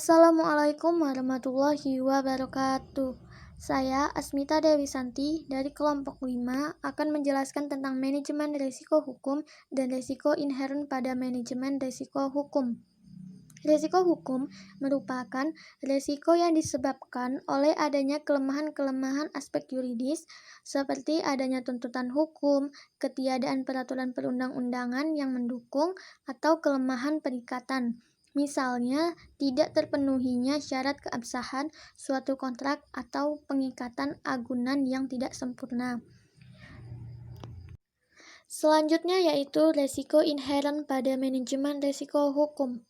Assalamualaikum warahmatullahi wabarakatuh. Saya Asmita Dewi Santi dari kelompok 5 akan menjelaskan tentang manajemen risiko hukum dan risiko inheren pada manajemen risiko hukum. Risiko hukum merupakan risiko yang disebabkan oleh adanya kelemahan-kelemahan aspek yuridis seperti adanya tuntutan hukum, ketiadaan peraturan perundang-undangan yang mendukung, atau kelemahan perikatan. Misalnya, tidak terpenuhinya syarat keabsahan suatu kontrak atau pengikatan agunan yang tidak sempurna. Selanjutnya yaitu risiko inheren pada manajemen risiko hukum.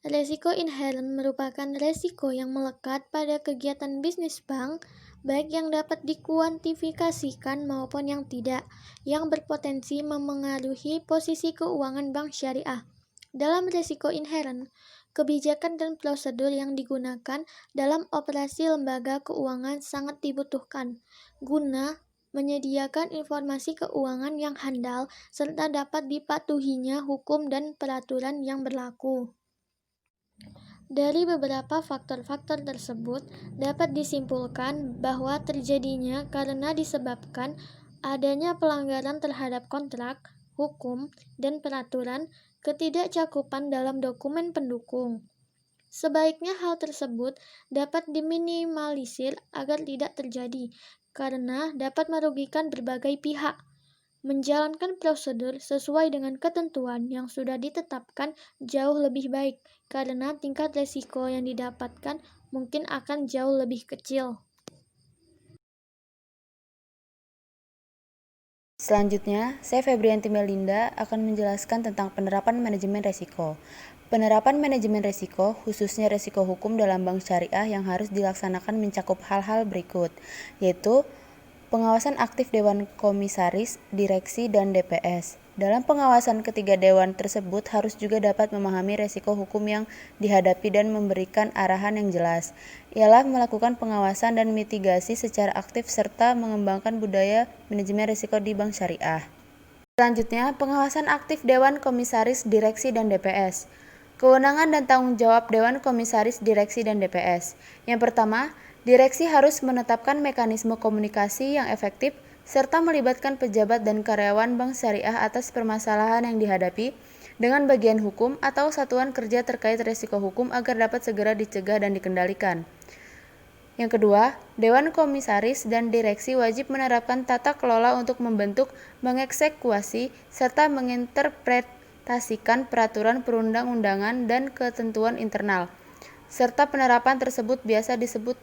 Risiko inheren merupakan risiko yang melekat pada kegiatan bisnis bank, baik yang dapat dikuantifikasikan maupun yang tidak, yang berpotensi memengaruhi posisi keuangan bank syariah. Dalam risiko inheren, kebijakan dan prosedur yang digunakan dalam operasi lembaga keuangan sangat dibutuhkan, guna menyediakan informasi keuangan yang handal serta dapat dipatuhinya hukum dan peraturan yang berlaku. Dari beberapa faktor-faktor tersebut, dapat disimpulkan bahwa terjadinya karena disebabkan adanya pelanggaran terhadap kontrak, hukum, dan peraturan, ketidakcakupan dalam dokumen pendukung. Sebaiknya hal tersebut dapat diminimalisir agar tidak terjadi, karena dapat merugikan berbagai pihak. Menjalankan prosedur sesuai dengan ketentuan yang sudah ditetapkan jauh lebih baik, karena tingkat risiko yang didapatkan mungkin akan jauh lebih kecil. Selanjutnya, saya Febrianti Melinda akan menjelaskan tentang penerapan manajemen risiko. Penerapan manajemen risiko, khususnya risiko hukum dalam bank syariah yang harus dilaksanakan mencakup hal-hal berikut, yaitu pengawasan aktif Dewan Komisaris, Direksi, dan DPS. Dalam pengawasan ketiga dewan tersebut harus juga dapat memahami risiko hukum yang dihadapi dan memberikan arahan yang jelas. Ialah melakukan pengawasan dan mitigasi secara aktif serta mengembangkan budaya manajemen risiko di bank syariah. Selanjutnya, pengawasan aktif Dewan Komisaris, Direksi, dan DPS. Kewenangan dan tanggung jawab Dewan Komisaris, Direksi, dan DPS. Yang pertama, direksi harus menetapkan mekanisme komunikasi yang efektif serta melibatkan pejabat dan karyawan bank syariah atas permasalahan yang dihadapi dengan bagian hukum atau satuan kerja terkait risiko hukum agar dapat segera dicegah dan dikendalikan. Yang kedua, Dewan Komisaris dan Direksi wajib menerapkan tata kelola untuk membentuk, mengeksekusi, serta menginterpretasikan peraturan perundang-undangan dan ketentuan internal, serta penerapan tersebut biasa disebut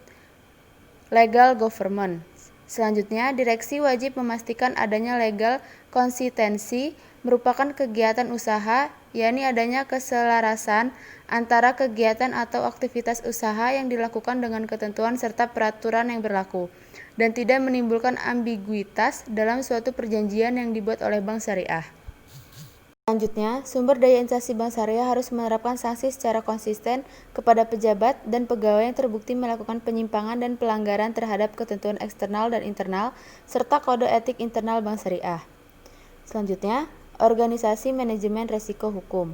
legal government. Selanjutnya, direksi wajib memastikan adanya legal konsistensi merupakan kegiatan usaha, yakni adanya keselarasan antara kegiatan atau aktivitas usaha yang dilakukan dengan ketentuan serta peraturan yang berlaku, dan tidak menimbulkan ambiguitas dalam suatu perjanjian yang dibuat oleh bank syariah. Selanjutnya, sumber daya instansi bank syariah harus menerapkan sanksi secara konsisten kepada pejabat dan pegawai yang terbukti melakukan penyimpangan dan pelanggaran terhadap ketentuan eksternal dan internal, serta kode etik internal bank syariah. Selanjutnya, organisasi manajemen risiko hukum.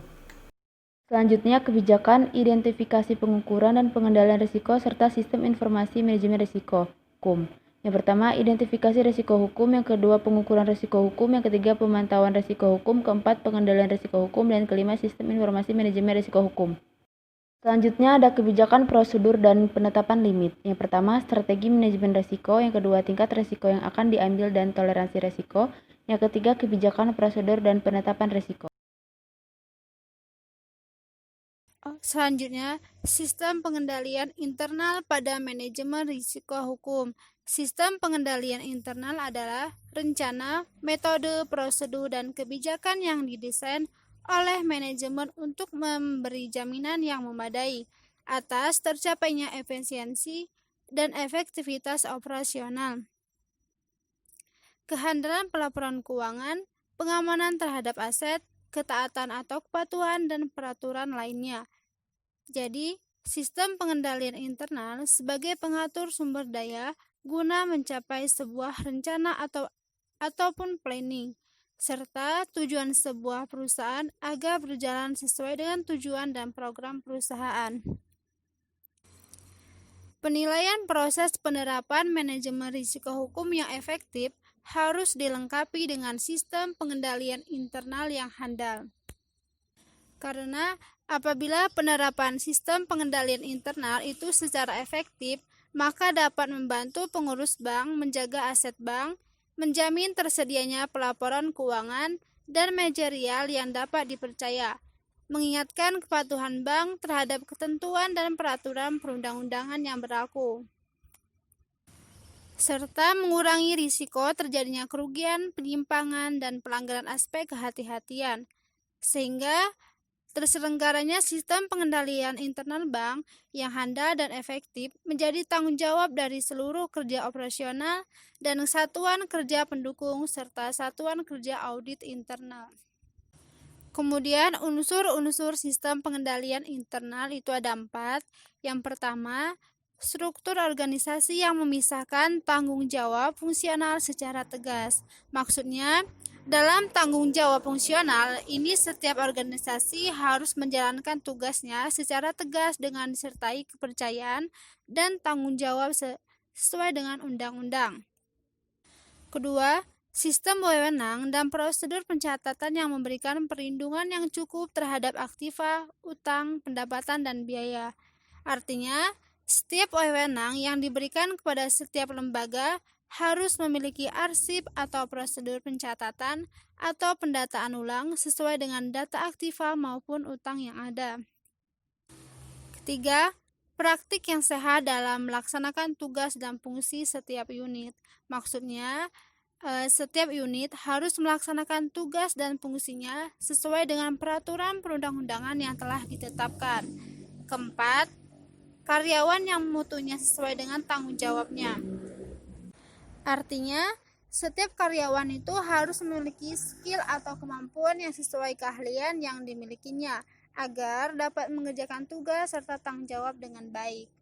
Selanjutnya, kebijakan, identifikasi pengukuran dan pengendalian risiko, serta sistem informasi manajemen risiko hukum. Yang pertama, identifikasi risiko hukum. Yang kedua, pengukuran risiko hukum. Yang ketiga, pemantauan risiko hukum. Keempat, pengendalian risiko hukum. Dan kelima, sistem informasi manajemen risiko hukum. Selanjutnya ada kebijakan, prosedur, dan penetapan limit. Yang pertama, strategi manajemen risiko. Yang kedua, tingkat risiko yang akan diambil dan toleransi risiko. Yang ketiga, kebijakan, prosedur, dan penetapan risiko. Selanjutnya, sistem pengendalian internal pada manajemen risiko hukum. Sistem pengendalian internal adalah rencana, metode, prosedur, dan kebijakan yang didesain oleh manajemen untuk memberi jaminan yang memadai atas tercapainya efisiensi dan efektivitas operasional, kehandalan pelaporan keuangan, pengamanan terhadap aset, ketaatan atau kepatuhan, dan peraturan lainnya. Jadi, sistem pengendalian internal sebagai pengatur sumber daya guna mencapai sebuah rencana ataupun planning, serta tujuan sebuah perusahaan agar berjalan sesuai dengan tujuan dan program perusahaan. Penilaian proses penerapan manajemen risiko hukum yang efektif harus dilengkapi dengan sistem pengendalian internal yang handal. Karena apabila penerapan sistem pengendalian internal itu secara efektif, maka dapat membantu pengurus bank menjaga aset bank, menjamin tersedianya pelaporan keuangan, dan manajerial yang dapat dipercaya, mengingatkan kepatuhan bank terhadap ketentuan dan peraturan perundang-undangan yang berlaku, serta mengurangi risiko terjadinya kerugian, penyimpangan, dan pelanggaran aspek kehati-hatian, sehingga terselenggaranya sistem pengendalian internal bank yang handal dan efektif menjadi tanggung jawab dari seluruh kerja operasional dan satuan kerja pendukung serta satuan kerja audit internal. Kemudian unsur-unsur sistem pengendalian internal itu ada 4. Yang pertama, struktur organisasi yang memisahkan tanggung jawab fungsional secara tegas. Maksudnya, dalam tanggung jawab fungsional, ini setiap organisasi harus menjalankan tugasnya secara tegas dengan disertai kepercayaan dan tanggung jawab sesuai dengan undang-undang. Kedua, sistem wewenang dan prosedur pencatatan yang memberikan perlindungan yang cukup terhadap aktiva, utang, pendapatan, dan biaya. Artinya, setiap wewenang yang diberikan kepada setiap lembaga harus memiliki arsip atau prosedur pencatatan atau pendataan ulang sesuai dengan data aktiva maupun utang yang ada. Ketiga, praktik yang sehat dalam melaksanakan tugas dan fungsi setiap unit. Maksudnya, setiap unit harus melaksanakan tugas dan fungsinya sesuai dengan peraturan perundang-undangan yang telah ditetapkan. Keempat, karyawan yang mutunya sesuai dengan tanggung jawabnya. Artinya, setiap karyawan itu harus memiliki skill atau kemampuan yang sesuai keahlian yang dimilikinya agar dapat mengerjakan tugas serta tanggung jawab dengan baik.